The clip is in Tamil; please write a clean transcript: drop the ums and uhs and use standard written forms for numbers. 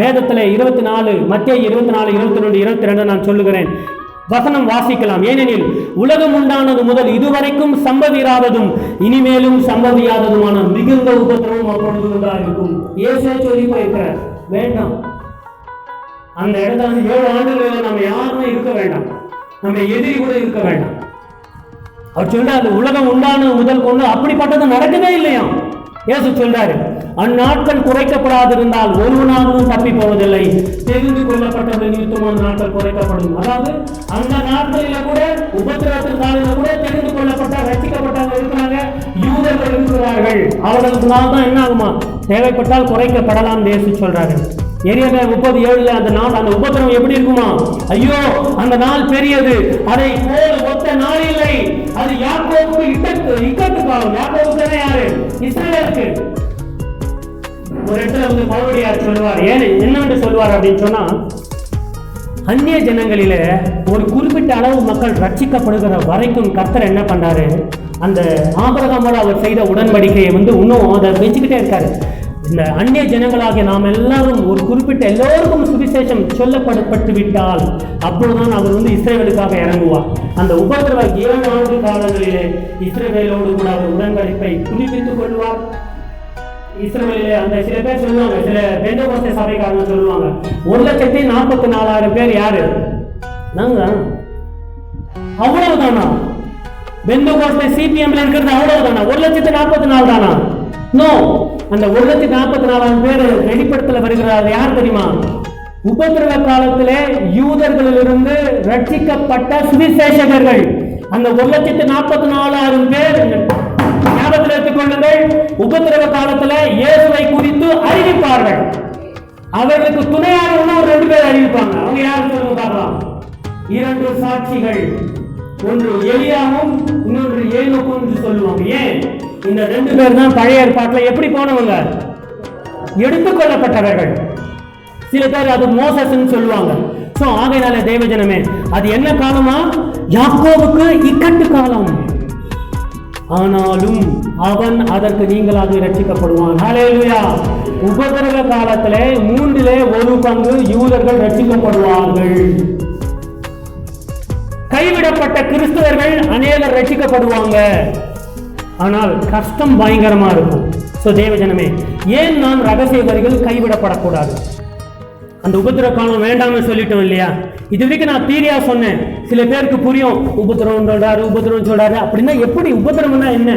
வேதத்தில் 24 மத்தேயு 24, 21, 22 நான் சொல்லுகிறேன். வசனம் வாசிக்கலாம். ஏனெனில் உலகம் உண்டானது முதல் இதுவரைக்கும் சம்பவிராததும் இனிமேலும் சம்பவியாததுமான மிகுந்த உபத்திரவம் அப்பொழுது உண்டாயிருக்கும். இயேசுவே சொல்லி போயிருக்கிறார். வேண்டாம், அந்த இடத்துல 7 ஆண்டுகளில் நம்ம யாருமே இருக்க வேண்டாம், நம்ம எதிரி கூட இருக்க வேண்டாம். அவர் சொல்றாரு, உலகம் உண்டானது முதல் கொண்டு அப்படிப்பட்டது நடக்கவே இல்லையா. இயேசு சொல்றாரு, அந்நாட்கள் குறைக்கப்படாதிருந்தால் ஒருவனாகவும் தப்பி போவதில்லை, தெரிந்து கொள்ளப்பட்டவர்கள் நிமித்தம் அந்த நாட்கள் குறைக்கப்படும். அதாவது அந்த நாட்களில கூட, உபத்திரவத்தின் காலையில கூட தெரிந்து கொள்ளப்பட்ட ரட்சிக்கப்பட்டவங்க இருக்கிறாங்க, யூதர்கள் இருக்கிறார்கள். அவர்களுக்கு தான் என்ன ஆகுமா, தேவைப்பட்டால் குறைக்கப்படலாம் இயேசு சொல்றாரு. எரியா 37 அந்த நாள், அந்த உபத்திரவம் எப்படி இருக்குமா, ஐயோ அந்த நாள் பெரியது, அதை போல் ஒத்த நாள் இல்லை. அது யாக்கோபுக்கு இக்கட்டு காலம். யாக்கோபுக்கு யாரு, இஸ்ரவேலுக்கு. ஒரு இடத்துல பவுலடியார் சொல்லுவார், என்னவென்று சொல்லுவார் அப்படின்னு சொன்னா, அந்நிய ஜனங்களில ஒரு குறிப்பிட்ட அளவு மக்கள் ரட்சிக்கப்படுகிற வரைக்கும் கர்த்தர் என்ன பண்றாரு, அந்த ஆபிரகாமோட அவர் செய்த உடன்படிக்கையை இன்னும் அதை வச்சுக்கிட்டே இருக்காரு. இந்த அந்நிய ஜனங்களாகிய நாம் எல்லாரும் ஒரு குறிப்பிட்ட எல்லோருக்கும் சுவிசேஷம் சொல்லப்பட்டு விட்டால் அப்பொழுதுதான் அவர் இஸ்ரவேலுக்காக இறங்குவார். அந்த உபத்திரவ 7 ஆண்டு காலங்களிலே இஸ்ரவேலோடு கூட அவர் உடன்படிப்பை புதுப்பித்துக் கொள்வார். இஸ்ரவேலிலே அந்த சில பேர் சொல்லுவாங்க, சில பெந்தெகோஸ்தே சபைக்காரங்க சொல்லுவாங்க, 1,44,000 பேர் யாரு, நாங்க அவ்வளவுதானா? பெந்தெகோஸ்தே சிபிஎம்ல இருக்கிறது அவ்வளவுதானா? 1,44,000 தானா? நோ, அந்த 1,44,000 பேர் வெளிப்படுத்தல வருகிறார். யார் தெரியுமா? உபத்திரவ காலத்திலே யூதர்களிலிருந்து ரட்சிக்கப்பட்ட சுவிசேஷகர்கள். அந்த 1,44,000 பேர் ஞாபகத்தில் எடுத்துக் கொள்ளுங்கள். உபத்திரவ காலத்துல இயேசுவை குறித்து அறிவிப்பார்கள். அவர்களுக்கு துணையாக ஒரு 2 பேர் அறிவிப்பாங்க. அவங்க யாரும் சொல்லுங்க பார்க்கலாம். 2 சாட்சிகள், ஒன்று எலியாவும் இன்னொன்று ஏனோக்கும் என்று சொல்லுவாங்க. ஏன்? இந்த 2 பேர் தான் பழைய ஏற்பாட்டில் எப்படி போனவங்க, எடுத்துக்கொள்ளப்பட்டவர்கள். சில பேர் அது மோசஸ்ன்னு சொல்லுவாங்க. சோ ஆகையினால தேவஜனமே, அது என்ன காலமா? யாக்கோபுக்கு இக்கட்டு காலம். ஆனாலும் அவன் அதற்கு நீங்களாக ரட்சிக்கப்படுவான். ஹல்லேலூயா. உபத்திரவ காலத்திலே 1/3 யூதர்கள் ரட்சிக்கப்படுவார்கள். கைவிடப்பட்ட கிறிஸ்தவர்கள் அநேகர் ரட்சிக்கப்படுவாங்க. ஆனால் கஷ்டம் பயங்கரமா இருக்கும். சோ தேவஜனமே, ஏன் நாம் ரகசிய வரிகள் கைவிடப்படக்கூடாது? அந்த உபத்திரவ காலம் வேண்டாம்னு சொல்லிட்டோம் இல்லையா? இது வரைக்கும் நான் தீரியா சொன்னேன். சில பேருக்கு புரியும், உபத்திரவம் சொல்றாரு அப்படின்னா எப்படி, உபத்திரவம்னா என்ன?